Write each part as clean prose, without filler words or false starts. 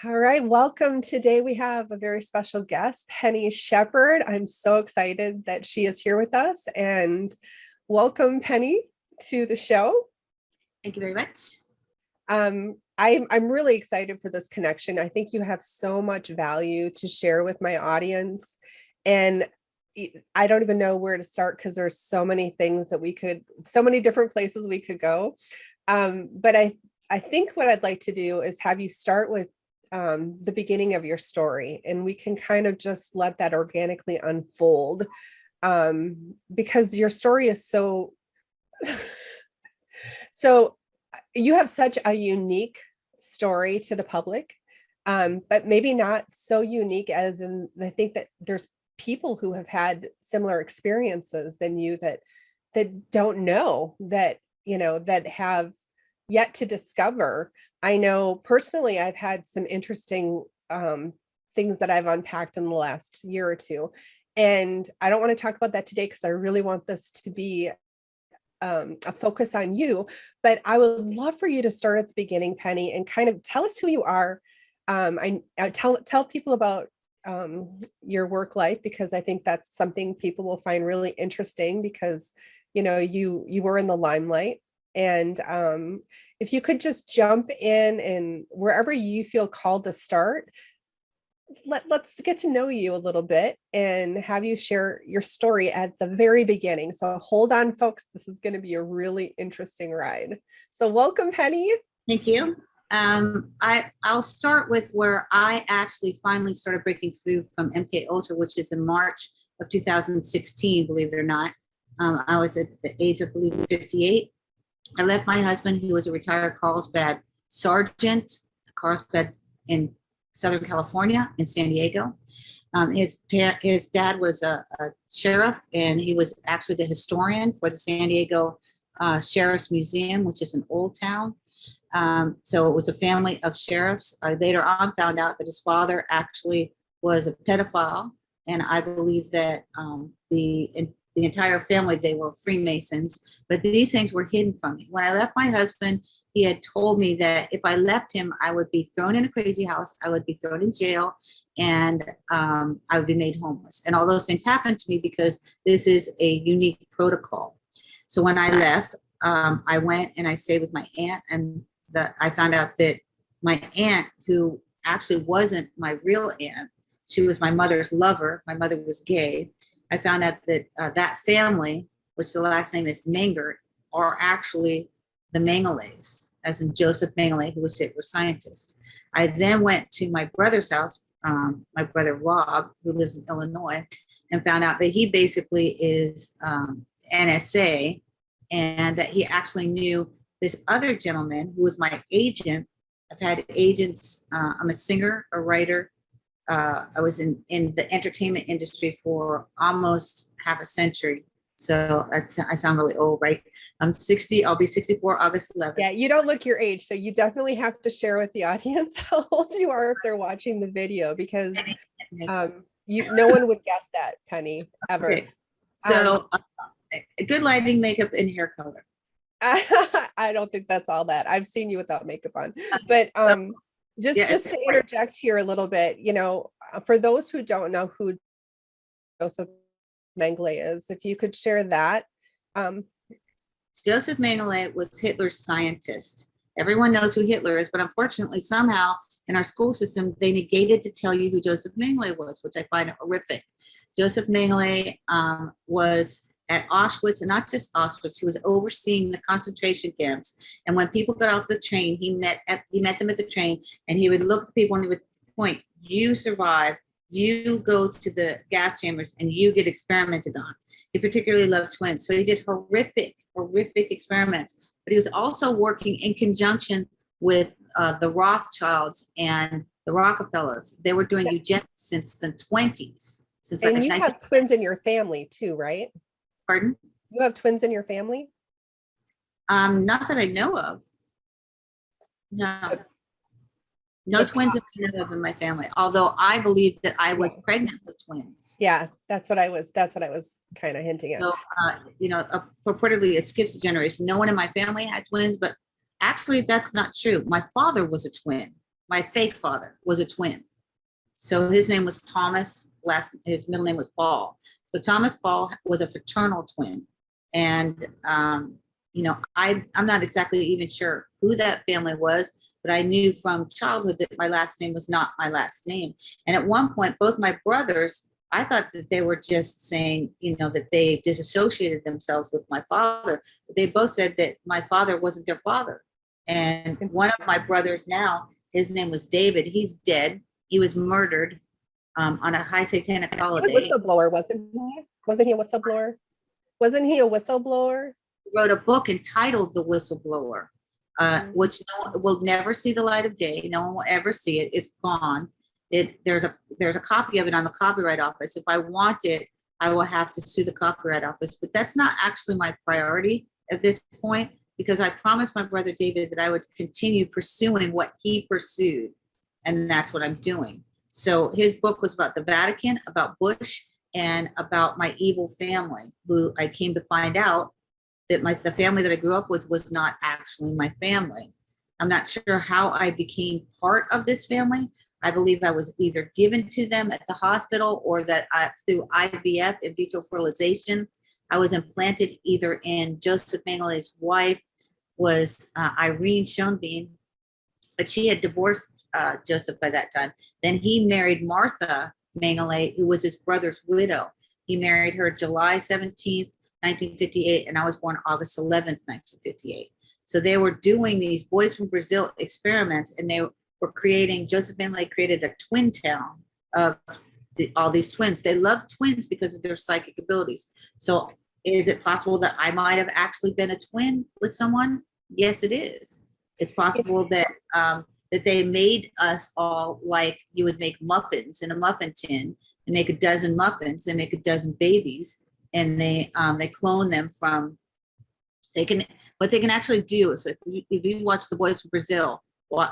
All right, welcome. Today we have a very special guest, Penny Shepard. I'm so excited that she is here with us, and welcome, Penny, to the show. Thank you very much. I'm really excited for this connection. I think you have so much value to share with my audience, and I don't even know where to start because there's so many things that so many different places we could go. But I think what I'd like to do is have you start with the beginning of your story, and we can kind of just let that organically unfold, because your story is so so you have such a unique story to the public, but maybe not so unique as in, I think that there's people who have had similar experiences than you that don't know that have yet to discover. I know personally, I've had some interesting things that I've unpacked in the last year or two. And I don't want to talk about that today because I really want this to be a focus on you. But I would love for you to start at the beginning, Penny, and kind of tell us who you are. I tell people about your work life, because I think that's something people will find really interesting, because you were in the limelight. And if you could just jump in and wherever you feel called to start, let's get to know you a little bit and have you share your story at the very beginning. So hold on, folks. This is going to be a really interesting ride. So welcome, Penny. Thank you. I'll start with where I actually finally started breaking through from MK Ultra, which is in March of 2016, believe it or not. I was at the age of, I believe, 58. I left my husband, who was a retired Carlsbad sergeant, Carlsbad in Southern California, in San Diego. His dad was a sheriff, and he was actually the historian for the San Diego Sheriff's Museum, which is an old town. So it was a family of sheriffs. I later on found out that his father actually was a pedophile, and I believe that the entire family, they were Freemasons, but these things were hidden from me. When I left my husband, he had told me that if I left him, I would be thrown in a crazy house, I would be thrown in jail, and I would be made homeless. And all those things happened to me because this is a unique protocol. So when I left, I went and I stayed with my aunt, and I found out that my aunt, who actually wasn't my real aunt, she was my mother's lover. My mother was gay. I found out that that family, which the last name is Menger, are actually the Mengele's, as in Joseph Mengele, who was Hitler's scientist. I then went to my brother's house, my brother Rob, who lives in Illinois, and found out that he basically is NSA, and that he actually knew this other gentleman who was my agent. I've had agents. I'm a singer, a writer. I was in the entertainment industry for almost half a century. So I sound really old, right? I'm 60. I'll be 64 August 11th. Yeah, you don't look your age. So you definitely have to share with the audience how old you are if they're watching the video, because no one would guess that, Penny, ever. Okay. So good lighting, makeup, and hair color. I don't think that's all that. I've seen you without makeup on. But just to interject here a little bit, for those who don't know who Joseph Mengele is, if you could share that. Joseph Mengele was Hitler's scientist. Everyone knows who Hitler is, but unfortunately, somehow in our school system, they negated to tell you who Joseph Mengele was, which I find horrific. Joseph Mengele was at Auschwitz, and not just Auschwitz, he was overseeing the concentration camps. And when people got off the train, he met them at the train, and he would look at the people and he would point, you survive, you go to the gas chambers, and you get experimented on. He particularly loved twins. So he did horrific experiments, but he was also working in conjunction with the Rothschilds and the Rockefellers. They were doing eugenics since the 20s. And you have twins in your family too, right? Pardon? You have twins in your family? Not that I know of. No twins that I know of in my family. Although I believe that I was pregnant with twins. Yeah, that's what I was kind of hinting at. So, purportedly it skips a generation. No one in my family had twins, but actually that's not true. My father was a twin. my fake father was a twin. So his name was Thomas, his middle name was Paul. So Thomas Paul was a fraternal twin. And, I'm not exactly even sure who that family was, but I knew from childhood that my last name was not my last name. And at one point, both my brothers, I thought that they were just saying, that they disassociated themselves with my father. But they both said that my father wasn't their father. And one of my brothers now, his name was David. He's dead. He was murdered on a high satanic holiday. He was a whistleblower, wasn't he? Wasn't he a whistleblower? Wasn't he a whistleblower? He wrote a book entitled The Whistleblower, which will never see the light of day. No one will ever see it. It's gone. There's a copy of it on the Copyright Office. If I want it, I will have to sue the Copyright Office. But that's not actually my priority at this point, because I promised my brother David that I would continue pursuing what he pursued. And that's what I'm doing. So his book was about the Vatican, about Bush, and about my evil family, who I came to find out that the family that I grew up with was not actually my family. I'm not sure how I became part of this family. I believe I was either given to them at the hospital, or that through IVF, in vitro fertilization, I was implanted either in Joseph Mengele's wife was Irene Schoenbein, but she had divorced Joseph by that time. Then he married Martha Mengele, who was his brother's widow. He married her July 17th, 1958, and I was born August 11th, 1958. So they were doing these boys from Brazil experiments, and they were creating, Joseph Mengele created a twin town of all these twins. They love twins because of their psychic abilities. So is it possible that I might have actually been a twin with someone? Yes, it is. It's possible that that they made us all like you would make muffins in a muffin tin and make a dozen muffins. They make a dozen babies, and they clone them from. What they can actually do is, if you watch The Boys from Brazil,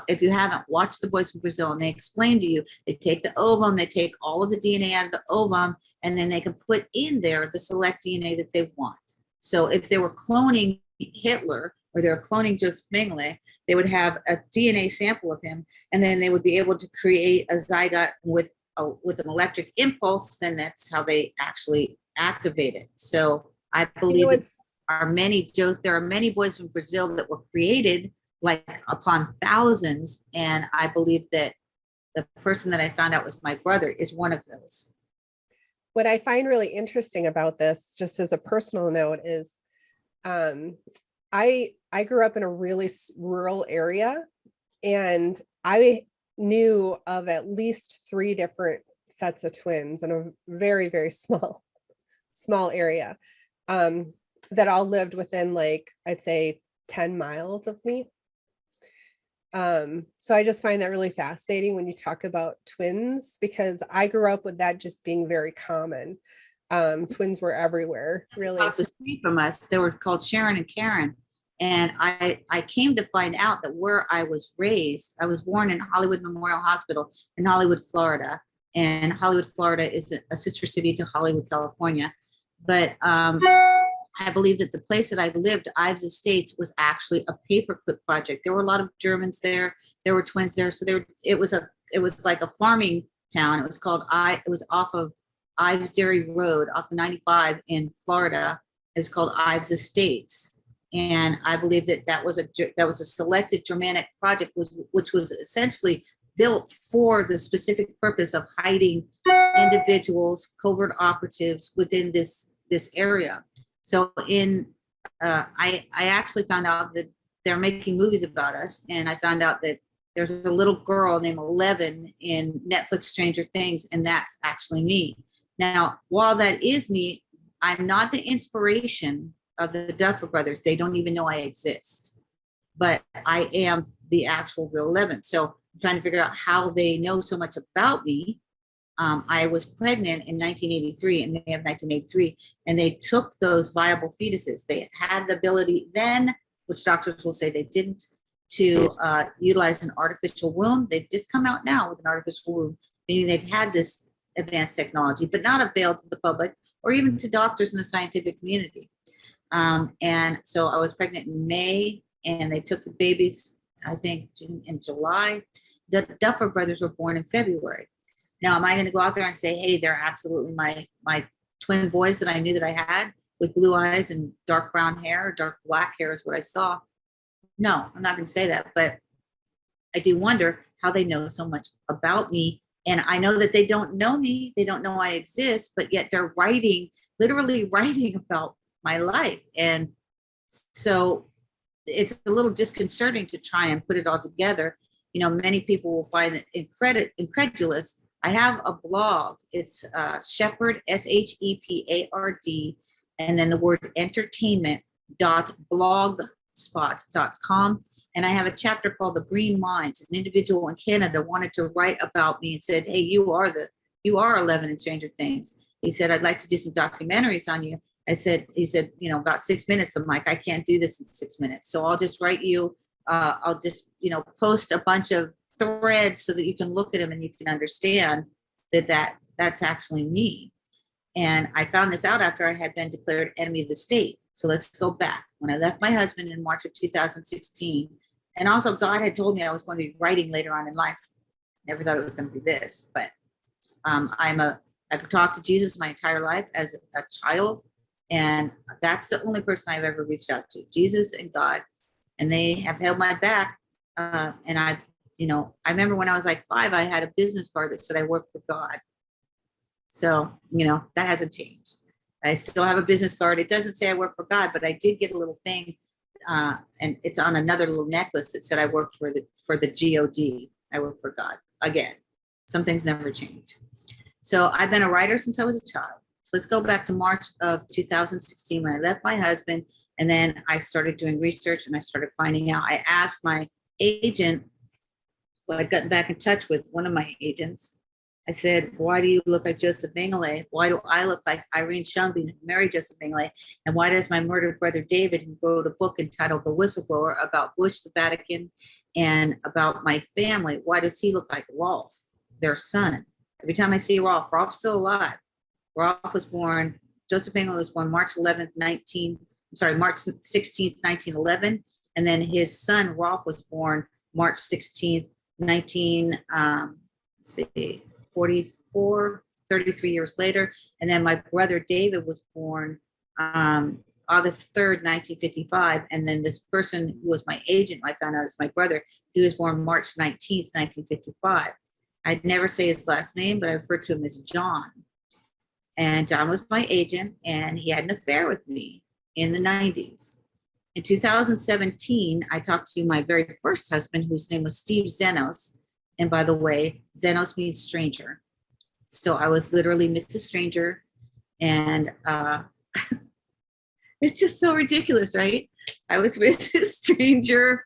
if you haven't watched The Boys from Brazil, and they explain to you, they take the ovum, they take all of the DNA out of the ovum, and then they can put in there the select DNA that they want. So if they were cloning Hitler, or they were cloning Joseph Mengele, they would have a DNA sample of him, and then they would be able to create a zygote with an electric impulse. Then that's how they actually activate it. So I believe there are many boys from Brazil that were created like upon thousands, and I believe that the person that I found out was my brother is one of those. What I find really interesting about this, just as a personal note, is I grew up in a really rural area, and I knew of at least 3 different sets of twins in a very, very small area that all lived within, like, I'd say 10 miles of me. So I just find that really fascinating when you talk about twins, because I grew up with that just being very common. Twins were everywhere, really. Across the street from us, they were called Sharon and Karen. And I came to find out that where I was raised, I was born in Hollywood Memorial Hospital in Hollywood, Florida. And Hollywood, Florida is a sister city to Hollywood, California. But I believe that the place that I lived, Ives Estates, was actually a paperclip project. There were a lot of Germans there. There were twins there. So it was like a farming town. It was off of Ives Dairy Road, off the 95 in Florida. It's called Ives Estates. And I believe that was a selected Germanic project, which was essentially built for the specific purpose of hiding individuals, covert operatives within this area. So I actually found out that they're making movies about us, and I found out that there's a little girl named 11 in Netflix Stranger Things, and that's actually me. Now, while that is me, I'm not the inspiration of the Duffer Brothers. They don't even know I exist, but I am the actual real 11. So I'm trying to figure out how they know so much about me. I was pregnant in 1983, in May of 1983, and they took those viable fetuses. They had the ability then, which doctors will say they didn't, to utilize an artificial womb. They've just come out now with an artificial womb, meaning they've had this advanced technology, but not availed to the public or even to doctors in the scientific community. And so I was pregnant in May, and they took the babies, I think, in July. the Duffer brothers were born in February. Now, am I going to go out there and say, hey, they're absolutely my twin boys that I knew that I had with blue eyes and dark brown hair, dark black hair is what I saw? No, I'm not going to say that, but I do wonder how they know so much about me. And I know that they don't know me, they don't know I exist, but yet they're writing, literally writing about my life. And so it's a little disconcerting to try and put it all together. You know, many people will find it incredulous. I have a blog. It's Shepard, SHEPARD, and then the word entertainment dot blogspot.com. And I have a chapter called The Green Minds. An individual in Canada wanted to write about me and said, hey, you are 11 in Stranger Things. He said, I'd like to do some documentaries on you. He said, you know, about 6 minutes. I'm like, I can't do this in 6 minutes. So I'll just write you, I'll just, you know, post a bunch of threads so that you can look at them and you can understand that's actually me. And I found this out after I had been declared enemy of the state. So let's go back. When I left my husband in March of 2016, and also God had told me I was going to be writing later on in life. Never thought it was going to be this, but I've talked to Jesus my entire life as a child. And that's the only person I've ever reached out to, Jesus and God. And they have held my back. And I've, you know, I remember when I was like 5, I had a business card that said I worked for God. So, you know, that hasn't changed. I still have a business card. It doesn't say I work for God, but I did get a little thing. And it's on another little necklace that said I work for the GOD. I work for God. Again, some things never change. So I've been a writer since I was a child. So let's go back to March of 2016 when I left my husband, and then I started doing research and I started finding out. I asked my agent, well, I'd gotten back in touch with one of my agents. I said, why do you look like Joseph Mengele? Why do I look like Irene Shumby, who married Joseph Mengele? And why does my murdered brother David, who wrote a book entitled The Whistleblower about Bush, the Vatican, and about my family, why does he look like Rolf, their son? Every time I see Rolf's still alive. Rolf was born, Joseph Mengele was born March 16th, 1911. And then his son, Rolf, was born March 16th, 1944, 33 years later. And then my brother David was born August 3rd, 1955. And then this person who was my agent, I found out is my brother, he was born March 19th, 1955. I'd never say his last name, but I refer to him as John. And John was my agent, and he had an affair with me in the 90s. In 2017, I talked to my very first husband, whose name was Steve Zenos. And by the way, Zenos means stranger. So I was literally Mrs. Stranger. And it's just so ridiculous, right? I was Mrs. Stranger,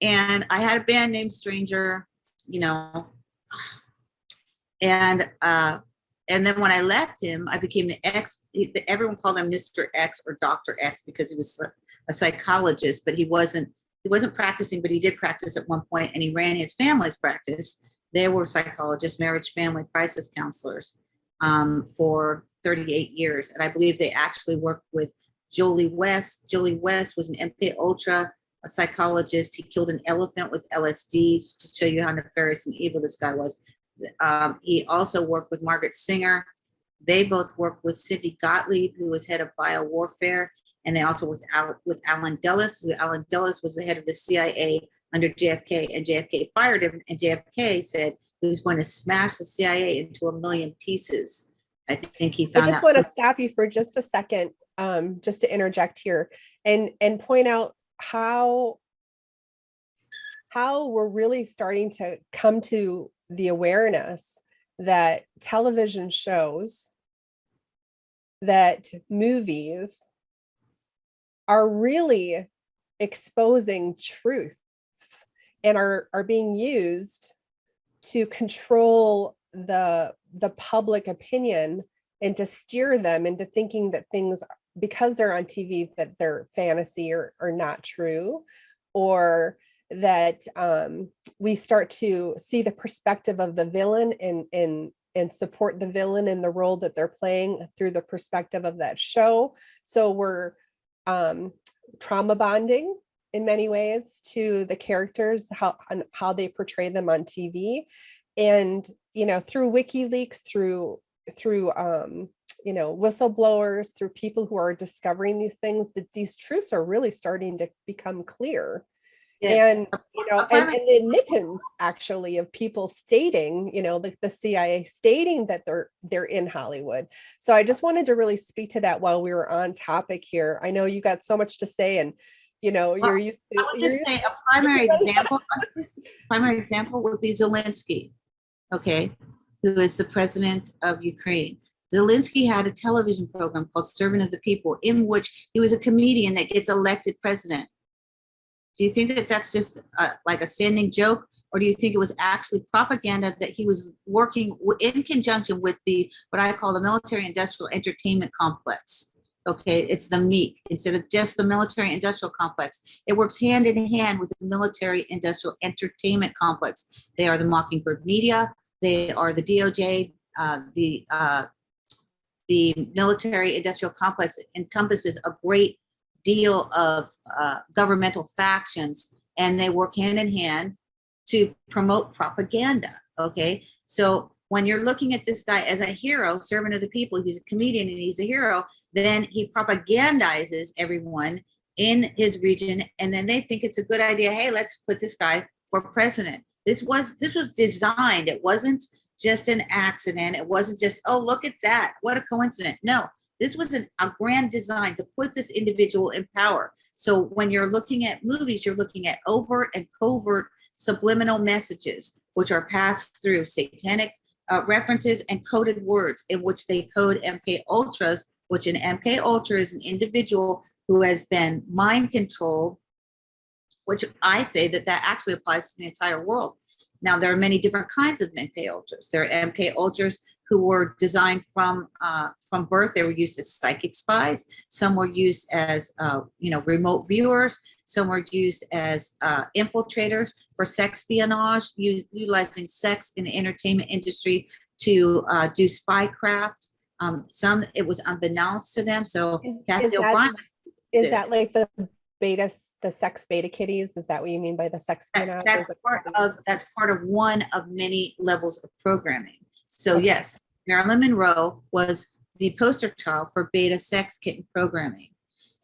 and I had a band named Stranger, you know. And then when I left him, I became the X. Everyone called him Mr. X or Dr. X because he was a psychologist, but he wasn't practicing, but he did practice at one point, and he ran his family's practice. They were psychologists, marriage, family, crisis counselors for 38 years. And I believe they actually worked with Jolie West. Jolie West was an MK Ultra, a psychologist. He killed an elephant with LSD to show you how nefarious and evil this guy was. He also worked with Margaret Singer. They both worked with Sidney Gottlieb, who was head of biowarfare. And they also worked out with Alan Dulles, who Alan Dulles was the head of the CIA under JFK, and JFK fired him. And JFK said he was going to smash the CIA into 1 million pieces. I think he found out. I just want to stop you for just a second, just to interject here and point out how we're really starting to come to the awareness that television shows, that movies are really exposing truths and are being used to control the public opinion and to steer them into thinking that things, because they're on TV, that they're fantasy or not true, or that we start to see the perspective of the villain and support the villain in the role that they're playing through the perspective of that show. So we're trauma bonding in many ways to the characters, how they portray them on TV. And, through WikiLeaks, through whistleblowers, through people who are discovering these things, that these truths are really starting to become clear. Yes. And and the admittance actually of people stating, the CIA stating that they're in Hollywood. So I just wanted to really speak to that while we were on topic here. I know you got so much to say, and you're used to, I would just say a primary example would be Zelensky, okay, who is the president of Ukraine. Zelensky had a television program called Servant of the People, in which he was a comedian that gets elected president. Do you think that that's just like a standing joke? Or do you think it was actually propaganda that he was working in conjunction with what I call the military industrial entertainment complex? Okay, it's the MEEC instead of just the military industrial complex. It works hand in hand with the military industrial entertainment complex. They are the Mockingbird Media. They are the DOJ. The military industrial complex encompasses a great deal of governmental factions, and they work hand in hand to promote propaganda. Okay, so when you're looking at this guy as a hero, servant of the people, he's a comedian and he's a hero, then he propagandizes everyone in his region, and then they think it's a good idea. Hey, let's put this guy for president. This was designed. It wasn't just an accident. It wasn't just, oh, look at that, what a coincidence. No, this was a grand design to put this individual in power. So when you're looking at movies, you're looking at overt and covert subliminal messages, which are passed through satanic references and coded words, in which they code MK Ultras, which an MK Ultra is an individual who has been mind controlled, which I say that actually applies to the entire world. Now, there are many different kinds of MK Ultras. There are MK Ultras who were designed from birth. They were used as psychic spies. Some were used as remote viewers. Some were used as infiltrators for sex espionage, utilizing sex in the entertainment industry to do spycraft. Some, it was unbeknownst to them. So Kathy O'Brien. Is that like the sex beta kitties? Is that what you mean by the sex espionage? That's part of one of many levels of programming. So okay. Yes, Marilyn Monroe was the poster child for beta sex kitten programming.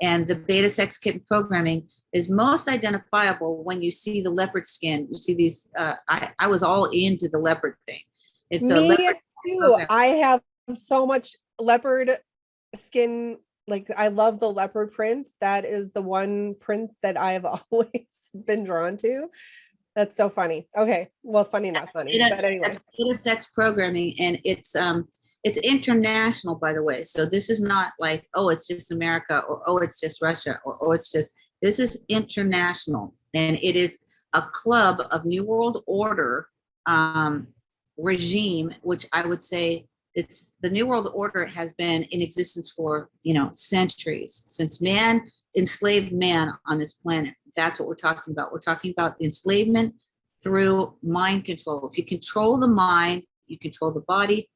And the beta sex kitten programming is most identifiable when you see the leopard skin. You see these, I was all into the leopard thing. It's Me leopard too. Program. I have so much leopard skin. Like, I love the leopard print. That is the one print that I've always been drawn to. That's so funny. Okay. Well, funny, not funny, but anyway. That's beta sex programming, and it's international, by the way. So this is not like, oh, it's just America, or oh, it's just Russia, or oh, this is international. And it is a club of New World Order regime, which I would say it's the New World Order has been in existence for, centuries, since man enslaved man on this planet. That's what we're talking about. We're talking about enslavement through mind control. If you control the mind, you control the body,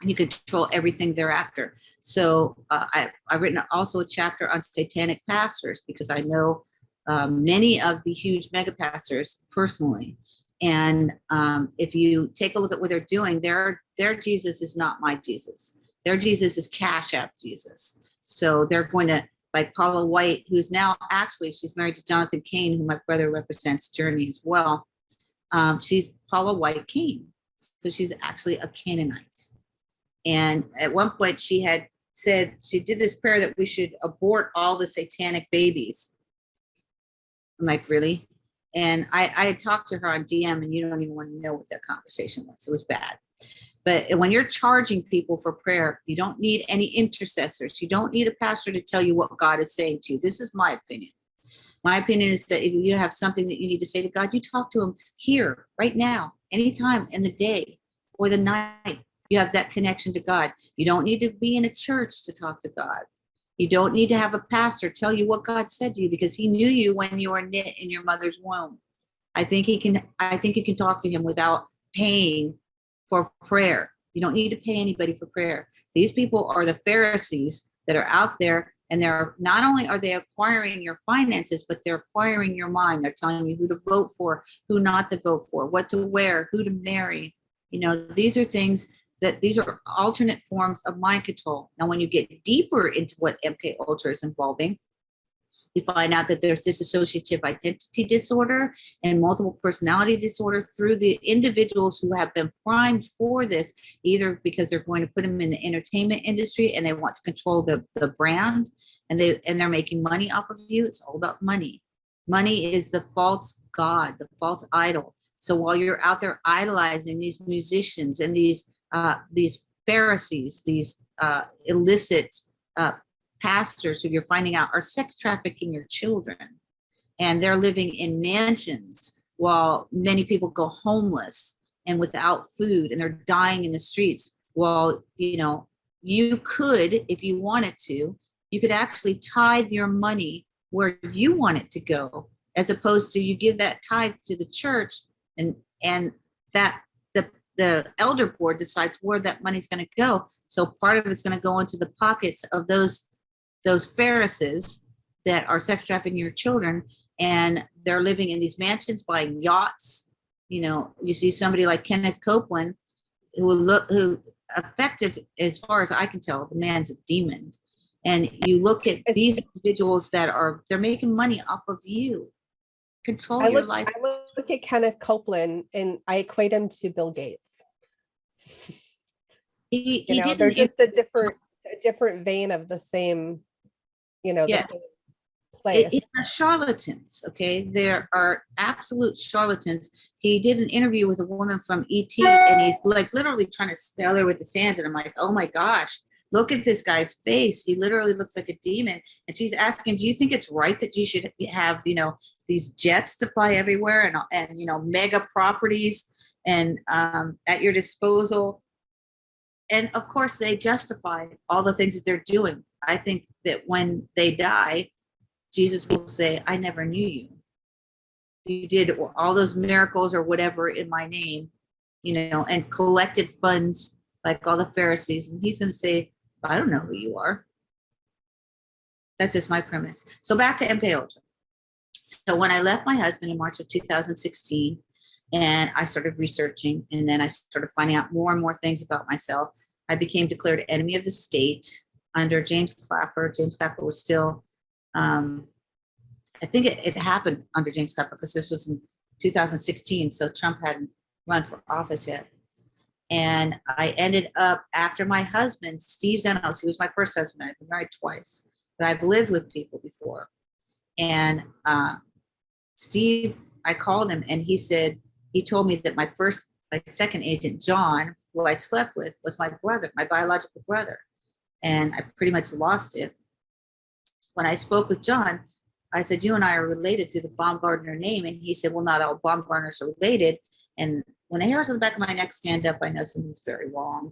and you control everything thereafter. So I've written also a chapter on satanic pastors, because I know many of the huge mega pastors personally. And if you take a look at what they're doing, their Jesus is not my Jesus. Their Jesus is Cash App Jesus. So they're going to, like Paula White, who's now actually, she's married to Jonathan Cain, who my brother represents Journey as well. She's Paula White Cain. So she's actually a Canaanite. And at one point she had said, she did this prayer that we should abort all the satanic babies. I'm like, really? And I had talked to her on DM, and you don't even want to know what that conversation was. It was bad. But when you're charging people for prayer, you don't need any intercessors. You don't need a pastor to tell you what God is saying to you. This is my opinion. My opinion is that if you have something that you need to say to God, you talk to him here, right now, anytime in the day or the night. You have that connection to God. You don't need to be in a church to talk to God. You don't need to have a pastor tell you what God said to you, because he knew you when you were knit in your mother's womb. I think you can talk to him without paying for prayer. You don't need to pay anybody for prayer. These people are the Pharisees that are out there, And they're not only are they acquiring your finances, but they're acquiring your mind. They're telling you who to vote for, who not to vote for, what to wear, who to marry. You know, these are things these are alternate forms of mind control. Now, when you get deeper into what MK Ultra is involving, you find out that there's dissociative identity disorder and multiple personality disorder through the individuals who have been primed for this, either because they're going to put them in the entertainment industry and they want to control the brand, and they're making money off of you. It's all about money. Money is the false god, the false idol. So while you're out there idolizing these musicians and these Pharisees, these illicit pastors who you're finding out are sex trafficking your children, and they're living in mansions while many people go homeless and without food, and they're dying in the streets. Well, you know, you could, if you wanted to, you could actually tithe your money where you want it to go, as opposed to you give that tithe to the church, and that the elder board decides where that money's going to go. So part of it's going to go into the pockets of those Pharisees that are sex trafficking your children, and they're living in these mansions, buying yachts. You know, you see somebody like Kenneth Copeland, who effective, as far as I can tell, the man's a demon. And you look at these individuals they're making money off of you. Control your life. I look at Kenneth Copeland and I equate him to Bill Gates. They're just a different vein of the same, the same place. It are charlatans, okay? There are absolute charlatans. He did an interview with a woman from ET, and he's like literally trying to spell her with his hands, and I'm like, oh my gosh, look at this guy's face. He literally looks like a demon. And she's asking him, do you think it's right that you should have, these jets to fly everywhere and mega properties and at your disposal? And of course, they justify all the things that they're doing. I think that when they die, Jesus will say, I never knew you. You did all those miracles or whatever in my name, and collected funds like all the Pharisees. And he's going to say, I don't know who you are. That's just my premise. So back to MK Ultra. So when I left my husband in March of 2016, and I started researching, and then I started finding out more and more things about myself, I became declared enemy of the state under James Clapper. James Clapper was still, I think it happened under James Clapper because this was in 2016, so Trump hadn't run for office yet. And I ended up, after my husband, Steve Zenos, who was my first husband, I've been married twice, but I've lived with people before. And Steve, I called him and he told me that my second agent, John, who I slept with, was my brother, my biological brother. And I pretty much lost it. When I spoke with John, I said, you and I are related through the Baumgartner name. And he said, well, not all Baumgartners are related. And when the hairs on the back of my neck stand up, I know something's very wrong.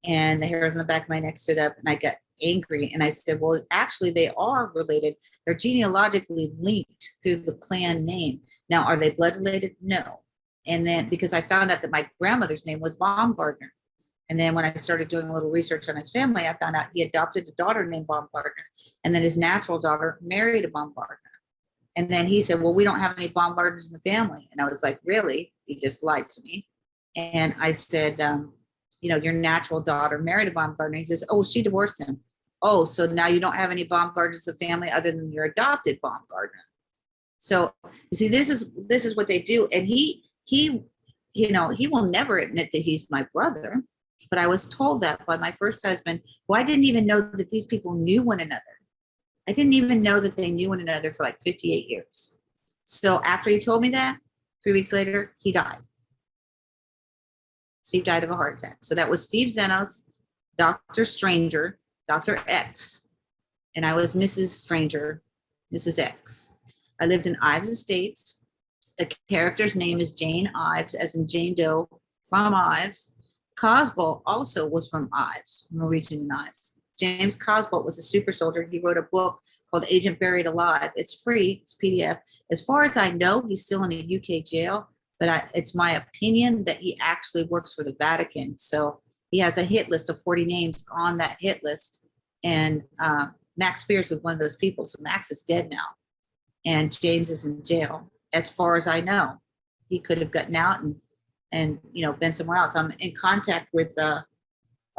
And the hairs on the back of my neck stood up, and I got angry. And I said, well, actually, they are related. They're genealogically linked through the clan name. Now, are they blood related? No. And then because I found out that my grandmother's name was Baumgartner. And then when I started doing a little research on his family, I found out he adopted a daughter named Baumgartner. And then his natural daughter married a Baumgartner. And then he said, well, we don't have any Baumgartners in the family. And I was like, really? He just lied to me. And I said, your natural daughter married a Baumgartner. He says, oh, she divorced him. Oh, so now you don't have any Baumgartners in the family other than your adopted Baumgartner. So you see, this is what they do. And he will never admit that he's my brother. But I was told that by my first husband, who I didn't even know that these people knew one another. I didn't even know that they knew one another for like 58 years. So after he told me that, 3 weeks later, he died. Steve died of a heart attack. So that was Steve Zenos, Dr. Stranger, Dr. X, and I was Mrs. Stranger, Mrs. X. I lived in Ives Estates. The character's name is Jane Ives, as in Jane Doe from Ives. Cosbolt also was from Ives, Norwegian Ives. James Cosbolt was a super soldier. He wrote a book called Agent Buried Alive. It's free, it's PDF. As far as I know, he's still in a UK jail, but it's my opinion that he actually works for the Vatican. So he has a hit list of 40 names on that hit list. And Max Spears was one of those people. So Max is dead now, and James is in jail. As far as I know, he could have gotten out and been somewhere else. I'm in contact with a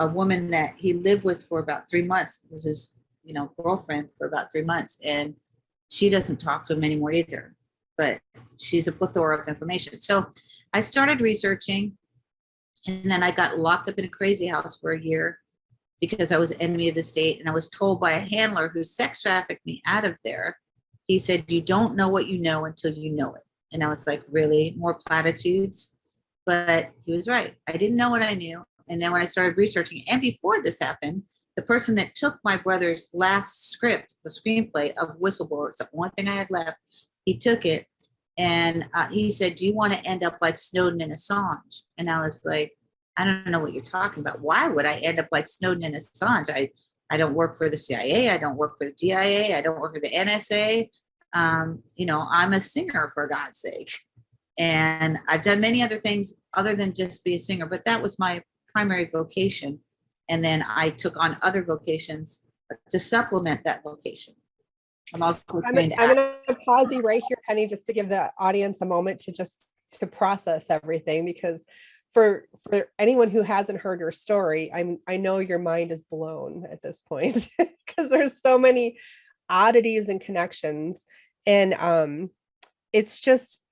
woman that he lived with for about 3 months. It was his girlfriend for about 3 months, and she doesn't talk to him anymore either. But she's a plethora of information. So I started researching, and then I got locked up in a crazy house for a year because I was an enemy of the state. And I was told by a handler who sex trafficked me out of there. He said, you don't know what you know until you know it. And I was like, really? More platitudes? But he was right. I didn't know what I knew. And then when I started researching, and before this happened, the person that took my brother's last script, the screenplay of Whistleblower, it's the one thing I had left, he took it, and he said, do you want to end up like Snowden and Assange? And I was like, I don't know what you're talking about. Why would I end up like Snowden and Assange? I don't work for the CIA. I don't work for the DIA. I don't work for the NSA. I'm a singer, for God's sake. And I've done many other things other than just be a singer, but that was my primary vocation. And then I took on other vocations to supplement that vocation. I'm also trained. I'm going to pause you right here, Penny, just to give the audience a moment to process everything, because for anyone who hasn't heard your story, I know your mind is blown at this point because there's so many oddities and connections. And it's just,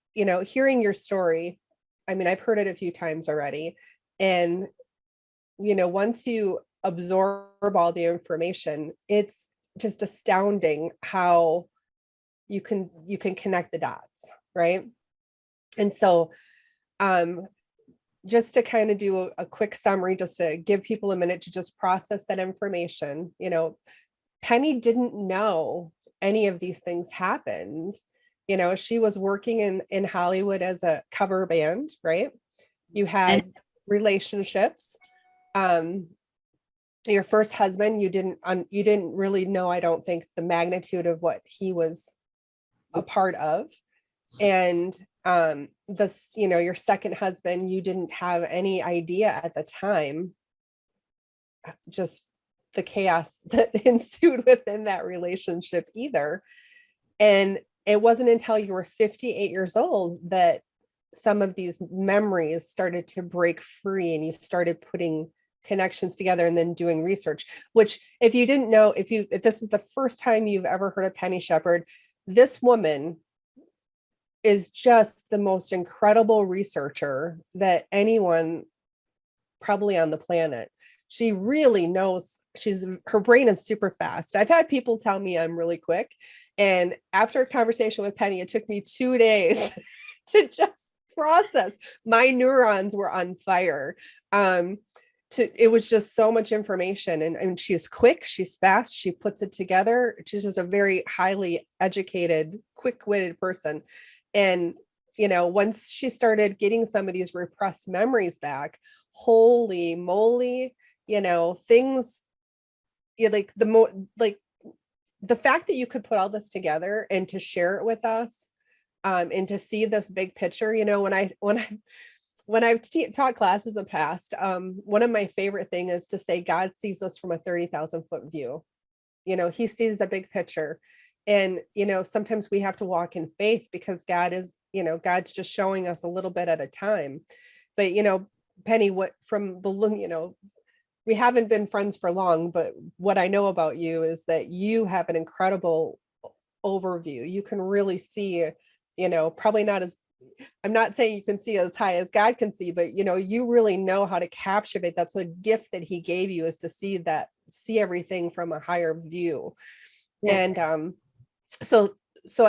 hearing your story. I mean, I've heard it a few times already. And, once you absorb all the information, it's just astounding how you can connect the dots, right? And so just to kind of do a quick summary, just to give people a minute to just process that information. Penny didn't know any of these things happened. She was working in Hollywood as a cover band, right? You had relationships. Your first husband, you didn't really know, I don't think, the magnitude of what he was a part of. And your second husband, you didn't have any idea at the time, just the chaos that ensued within that relationship either. And it wasn't until you were 58 years old that some of these memories started to break free, and you started putting connections together and then doing research, which, if you didn't know, if this is the first time you've ever heard of Penny Shepard, this woman is just the most incredible researcher that anyone probably on the planet. She really knows. Her brain is super fast. I've had people tell me I'm really quick. And after a conversation with Penny, it took me 2 days to just process. My neurons were on fire. It was just so much information, and she's quick, she's fast, she puts it together. She's just a very highly educated, quick-witted person. And once she started getting some of these repressed memories back, holy moly, things, like the fact that you could put all this together and to share it with us, and to see this big picture. When I've taught classes in the past, one of my favorite things is to say God sees us from a 30,000 foot view. He sees the big picture. And, sometimes we have to walk in faith because God's just showing us a little bit at a time. But, Penny, we haven't been friends for long, but what I know about you is that you have an incredible overview. You can really see, probably not as, I'm not saying you can see as high as God can see, but you really know how to captivate. That's a gift that he gave you, is to see everything from a higher view. Yes. And so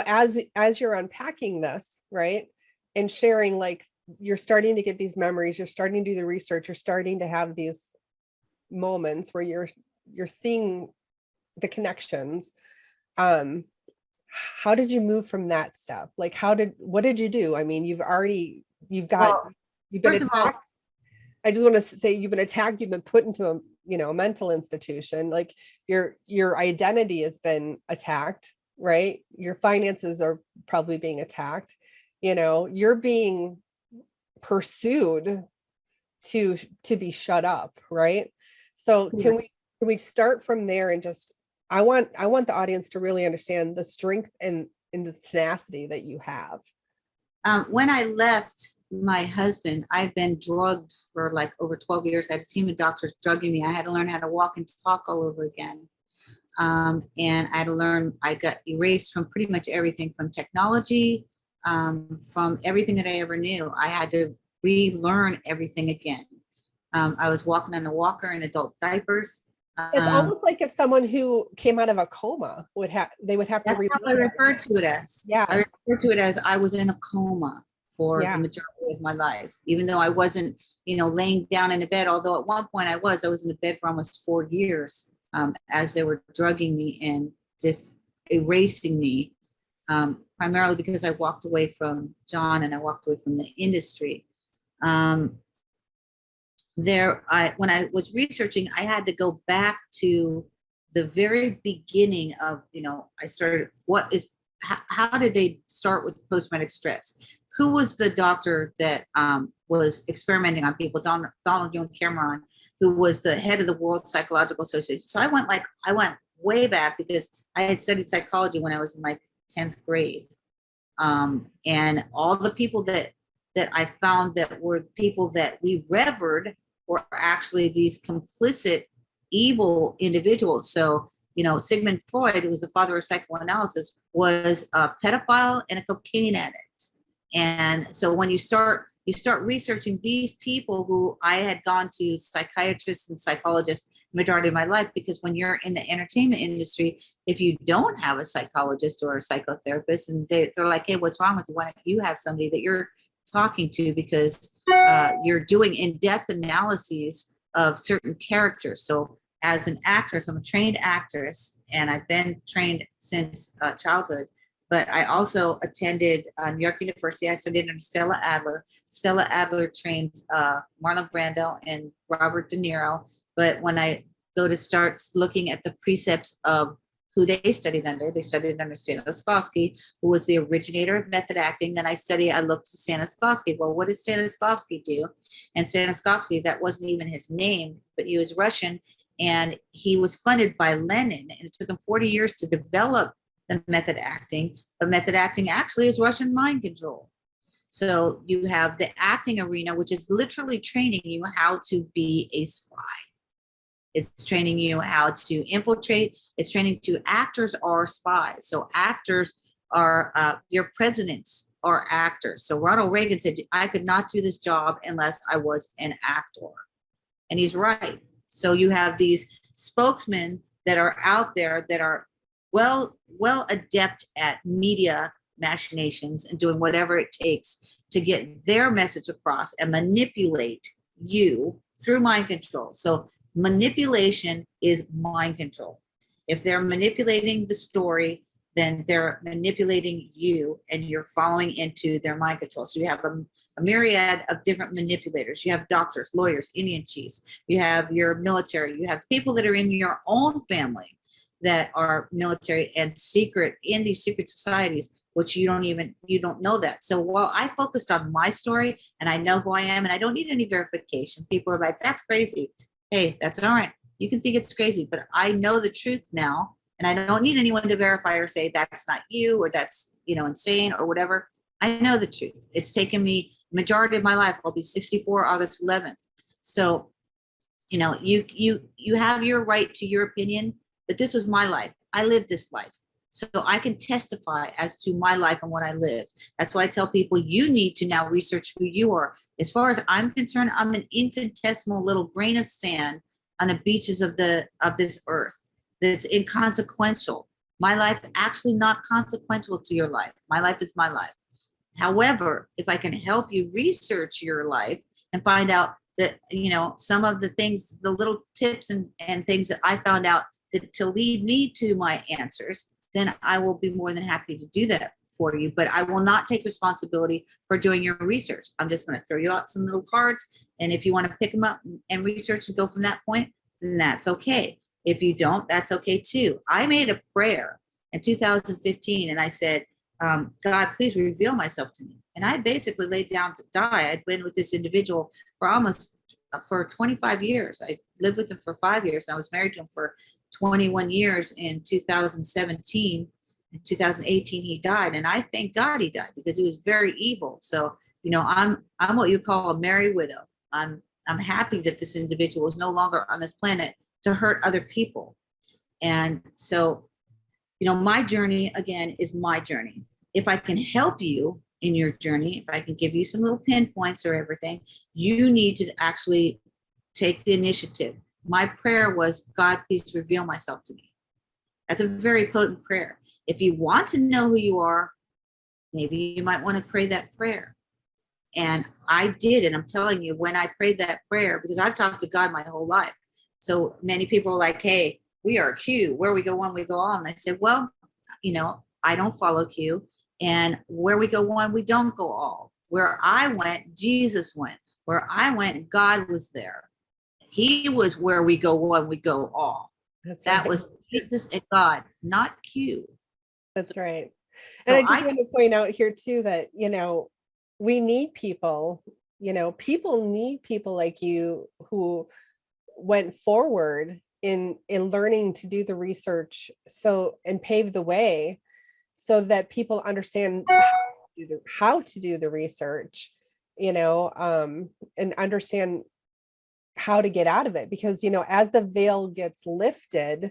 as you're unpacking this, right, and sharing, like, you're starting to get these memories, you're starting to do the research, you're starting to have these moments where you're seeing the connections. How did you move from that stuff? Like, what did you do? I mean, you've been attacked. I just want to say, you've been attacked, you've been put into a mental institution. Like, your identity has been attacked, right? Your finances are probably being attacked. You're being pursued to be shut up, right? So can we start from there and just I want the audience to really understand the strength and the tenacity that you have. When I left my husband, I'd been drugged for like over 12 years. I had a team of doctors drugging me. I had to learn how to walk and talk all over again. And I had to learn, I got erased from pretty much everything, from technology, from everything that I ever knew. I had to relearn everything again. I was walking on a walker in adult diapers. It's almost like if someone who came out of a coma they would have to That's how I refer to it as. Yeah. I refer to it as I was in a coma for Yeah. the majority of my life, even though I wasn't, laying down in a bed. Although at one point I was in a bed for almost 4 years, as they were drugging me and just erasing me, primarily because I walked away from John and I walked away from the industry. When I was researching, I had to go back to the very beginning of, I started, how did they start with post-traumatic stress? Who was the doctor that was experimenting on people? Donald Young Cameron, who was the head of the World Psychological Association. So I went way back because I had studied psychology when I was in like 10th grade. And all the people that I found that were people that we revered were actually these complicit evil individuals. So, Sigmund Freud, who was the father of psychoanalysis, was a pedophile and a cocaine addict. And so when you start researching these people, who I had gone to psychiatrists and psychologists majority of my life, because when you're in the entertainment industry, if you don't have a psychologist or a psychotherapist, and they're like, hey, what's wrong with you? Why don't you have somebody that you're talking to, because you're doing in-depth analyses of certain characters. So as an actress, I'm a trained actress, and I've been trained since childhood. But I also attended New York University. I studied under Stella Adler. Stella Adler trained Marlon Brando and Robert De Niro. But when I go to start looking at the precepts of who they studied under Stanislavski, who was the originator of method acting. Then I looked to Stanislavski. Well, what did Stanislavski do? And Stanislavski, that wasn't even his name, but he was Russian, and he was funded by Lenin. And it took him 40 years to develop the method acting, but method acting actually is Russian mind control. So you have the acting arena, which is literally training you how to be a spy. It's training you how to infiltrate. It's training to actors are spies. So actors are, your presidents are actors. So Ronald Reagan said, I could not do this job unless I was an actor. And he's right. So you have these spokesmen that are out there that are well adept at media machinations and doing whatever it takes to get their message across and manipulate you through mind control. So manipulation is mind control. If they're manipulating the story, then they're manipulating you and you're following into their mind control. So you have a myriad of different manipulators. You have doctors, lawyers, Indian chiefs. You have your military. You have people that are in your own family that are military and secret in these secret societies, which you don't know that. So while I focused on my story and I know who I am and I don't need any verification, people are like, that's crazy. Hey, that's all right. You can think it's crazy, but I know the truth now, and I don't need anyone to verify or say that's not you or that's, insane or whatever. I know the truth. It's taken me majority of my life. I'll be 64 August 11th. So, you have your right to your opinion, but this was my life. I lived this life. So I can testify as to my life and what I lived. That's why I tell people, you need to now research who you are. As far as I'm concerned, I'm an infinitesimal little grain of sand on the beaches of this earth that's inconsequential. My life actually not consequential to your life. My life is my life. However, if I can help you research your life and find out that, some of the things, the little tips and things that I found out to lead me to my answers, then I will be more than happy to do that for you. But I will not take responsibility for doing your research. I'm just going to throw you out some little cards. And if you want to pick them up and research and go from that point, then that's okay. If you don't, that's okay too. I made a prayer in 2015 and I said, God, please reveal myself to me. And I basically laid down to die. I'd been with this individual for 25 years. I lived with him for 5 years. I was married to him for 21 years in 2017. In 2018, he died. And I thank God he died because he was very evil. So, I'm what you call a merry widow. I'm happy that this individual is no longer on this planet to hurt other people. And so, my journey again is my journey. If I can help you in your journey, if I can give you some little pinpoints or everything, you need to actually take the initiative. My prayer was, God, please reveal myself to me. That's a very potent prayer. If you want to know who you are, maybe you might want to pray that prayer. And I did. And I'm telling you, when I prayed that prayer, because I've talked to God my whole life. So many people are like, hey, we are Q. Where we go one, we go all. And I said, well, I don't follow Q. And where we go one, we don't go all. Where I went, Jesus went. Where I went, God was there. He was where we go one, we go all. That was Jesus and God, not Q. That's right. So And I just want to point out here too that, we need people, people need people like you who went forward in learning to do the research and pave the way so that people understand how to do the research, and understand how to get out of it. Because, as the veil gets lifted,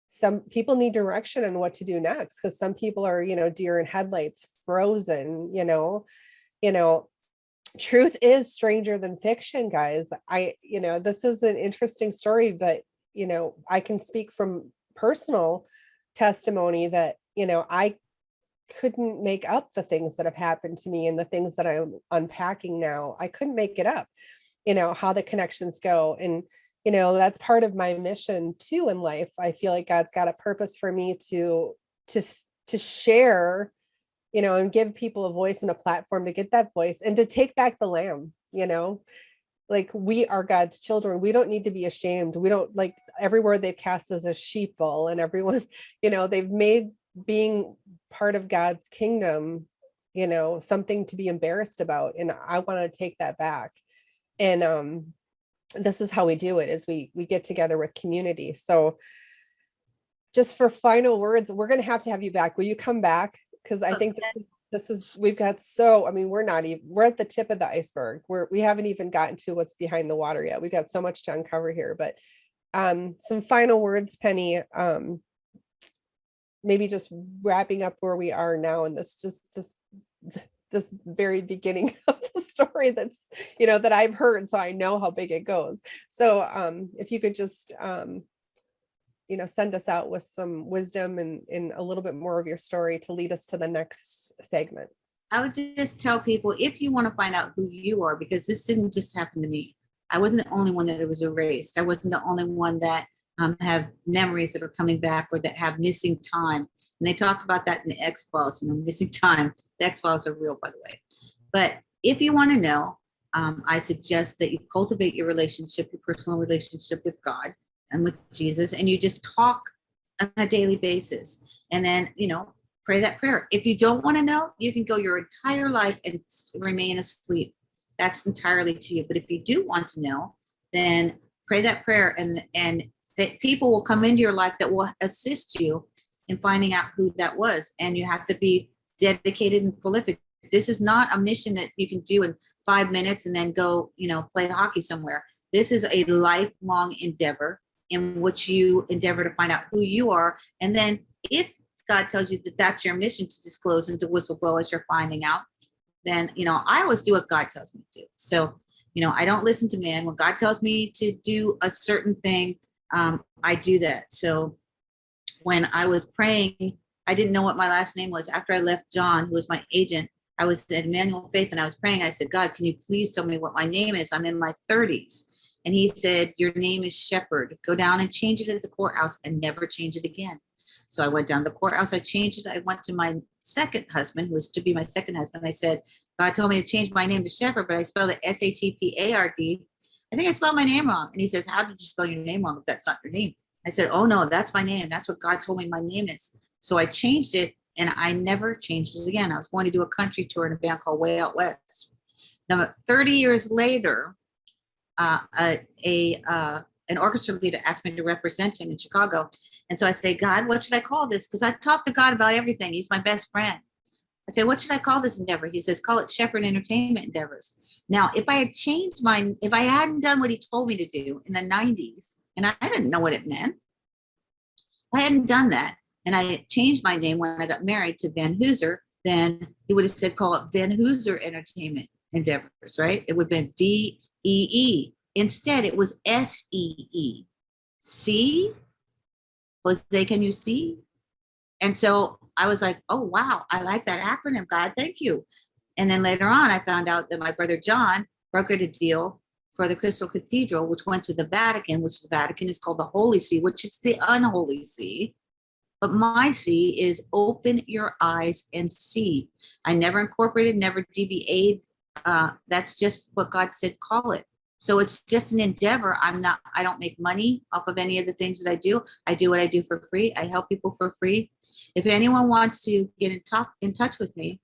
some people need direction on what to do next, because some people are, deer in headlights, frozen, truth is stranger than fiction, guys. This is an interesting story, but, I can speak from personal testimony that, I couldn't make up the things that have happened to me and the things that I'm unpacking now. I couldn't make it up, how the connections go. And, that's part of my mission too in life. I feel like God's got a purpose for me to share, and give people a voice and a platform to get that voice and to take back the lamb, like we are God's children. We don't need to be ashamed. We don't, like, everywhere they've cast as a sheeple, and everyone, they've made being part of God's kingdom, something to be embarrassed about. And I want to take that back. And this is how we do it, is we get together with community. So just for final words, we're going to have you back. Will you come back? Because I think we've got we're at the tip of the iceberg. We haven't even gotten to what's behind the water yet. We've got so much to uncover here, but some final words, Penny, maybe just wrapping up where we are now. And this very beginning of the story that's, that I've heard, so I know how big it goes. So if you could just, send us out with some wisdom and a little bit more of your story to lead us to the next segment. I would just tell people, if you want to find out who you are, because this didn't just happen to me. I wasn't the only one that it was erased. I wasn't the only one that have memories that are coming back or that have missing time. And they talked about that in the X-Files, missing time. The X-Files are real, by the way. But if you want to know, I suggest that you cultivate your personal relationship with God and with Jesus, and you just talk on a daily basis. And then, pray that prayer. If you don't want to know, you can go your entire life and remain asleep. That's entirely to you. But if you do want to know, then pray that prayer, and that people will come into your life that will assist you in finding out who that was. And you have to be dedicated and prolific. This is not a mission that you can do in 5 minutes and then go, play hockey somewhere. This is a lifelong endeavor in which you endeavor to find out who you are. And then if God tells you that that's your mission, to disclose and to whistleblow as you're finding out, then, I always do what God tells me to do. So, I don't listen to man. When God tells me to do a certain thing, I do that. So when I was praying, I didn't know what my last name was. After I left John, who was my agent, I was at Emmanuel Faith, and I was praying. I said, God, can you please tell me what my name is? I'm in my 30s. And he said, your name is Shepard. Go down and change it at the courthouse and never change it again. So I went down to the courthouse. I changed it. I went to my second husband, who was to be my second husband. I said, God told me to change my name to Shepard, but I spelled it Shepard. I think I spelled my name wrong. And he says, how did you spell your name wrong if that's not your name? I said, oh no, that's my name. That's what God told me my name is. So I changed it, and I never changed it again. I was going to do a country tour in a band called Way Out West. Now, 30 years later, a an orchestra leader asked me to represent him in Chicago. And so I say, God, what should I call this? Because I talk to God about everything. He's my best friend. I say, what should I call this endeavor? He says, call it Shepard Entertainment Endeavors. Now, if I had changed mine, if I hadn't done what he told me to do in the 90s, and I didn't know what it meant, if I hadn't done that, and I changed my name when I got married to Van Hooser, then he would have said, call it Van Hooser Entertainment Endeavors, right? It would have been VEE. Instead, it was SEE. See? Jose, can you see? And so I was like, oh, wow, I like that acronym, God, thank you. And then later on, I found out that my brother John brokered a deal for the Crystal Cathedral, which went to the Vatican, which the Vatican is called the Holy See, which is the unholy see. But my see is open your eyes and see. I never incorporated, never DBA'd. That's just what God said, call it. So it's just an endeavor. I don't make money off of any of the things that I do. I do what I do for free. I help people for free. If anyone wants to get in touch with me,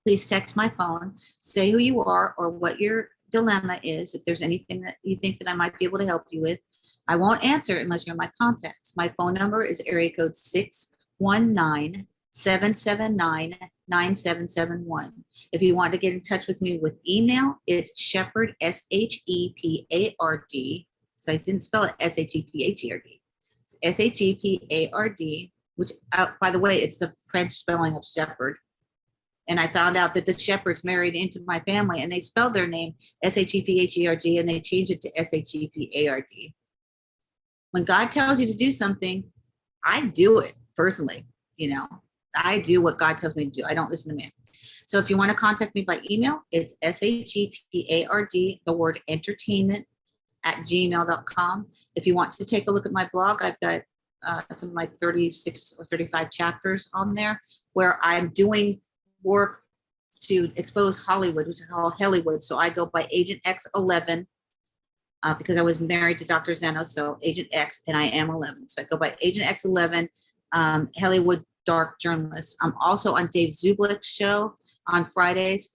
please text my phone, say who you are or what your dilemma is. If there's anything that you think that I might be able to help you with, I won't answer unless you're my contacts. My phone number is area code 619-779-9771. If you want to get in touch with me with email, it's Shepard, SHEPARD. So I didn't spell it SHEPHERD. It's SHEPARD, which, by the way, it's the French spelling of shepherd. And I found out that the Shepherds married into my family and they spelled their name SHEPHERD and they changed it to SHEPARD. When God tells you to do something, I do it personally. I do what God tells me to do. I don't listen to man. So if you want to contact me by email, it's SHEPARD, the word entertainment @gmail.com. If you want to take a look at my blog, I've got some like 36 or 35 chapters on there where I'm doing work to expose Hollywood, which is called Hollywood. So I go by Agent X11 because I was married to Dr. Zeno, so Agent X, and I am 11. So I go by Agent X11, Hollywood dark journalist. I'm also on Dave Zublick's show on Fridays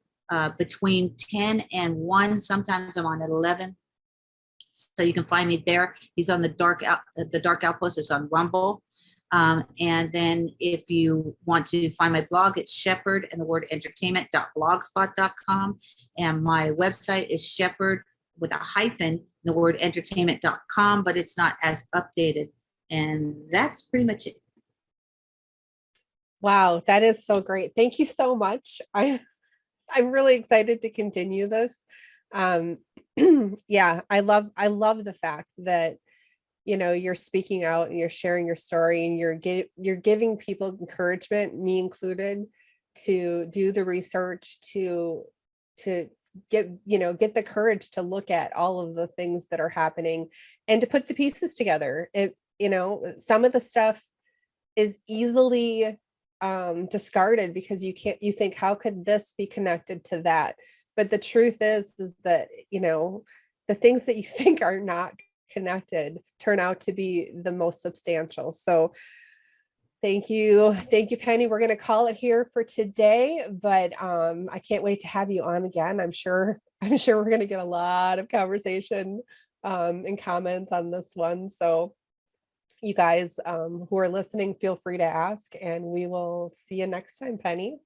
between 10 and 1. Sometimes I'm on at 11. So you can find me there. He's on the Dark Outpost is on Rumble. And then if you want to find my blog, it's Shepard and the word entertainment.blogspot.com. And my website is Shepard with a hyphen, the word entertainment.com, but it's not as updated. And that's pretty much it. Wow, that is so great. Thank you so much. I'm really excited to continue this. Yeah, I love the fact that you're speaking out and you're sharing your story and you're giving people encouragement, me included, to do the research, to get the courage to look at all of the things that are happening and to put the pieces together. Some of the stuff is easily discarded because you think, how could this be connected to that? But the truth is that the things that you think are not connected turn out to be the most substantial. So thank you, Penny. We're going to call it here for today, but I can't wait to have you on again. I'm sure we're going to get a lot of conversation and comments on this one. So you guys who are listening, feel free to ask, and we will see you next time, Penny.